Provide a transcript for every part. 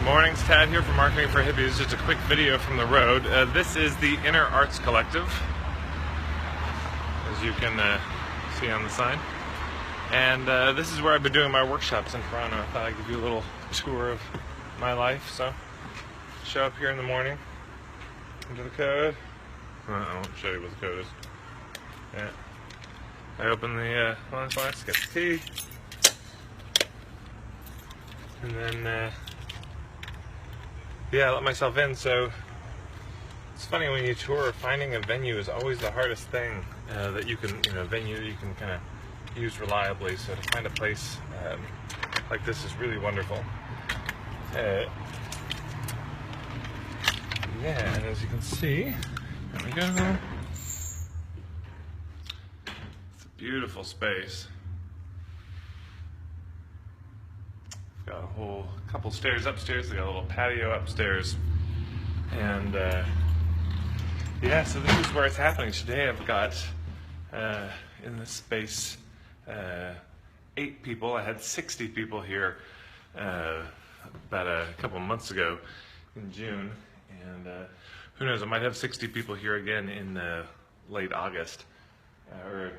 Morning, it's Tad here from Marketing for Hippies. Just a quick video from the road. This is the Inner Arts Collective, as you can see on the sign. And this is where I've been doing my workshops in Toronto. I thought I'd give you a little tour of my life. So, show up here in the morning, enter the code. I won't show you what the code is. Yeah. I open the lunchbox, get the tea, and then I let myself in. So it's funny when you tour, finding a venue is always the hardest thing that you can, venue that you can kind of use reliably. So to find a place like this is really wonderful. And as you can see, there we go. It's a beautiful space. Got a whole couple stairs upstairs. They got a little patio upstairs, and so this is where it's happening today. I've got in this space 8 people. I had 60 people here about a couple months ago in June, and who knows? I might have 60 people here again in late August or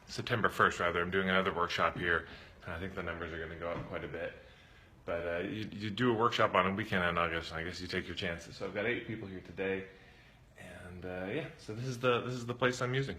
September 1st, rather. I'm doing another workshop here. I think the numbers are going to go up quite a bit. But you do a workshop on a weekend in August, and I guess you take your chances. So I've got 8 people here today, and so this is the place I'm using.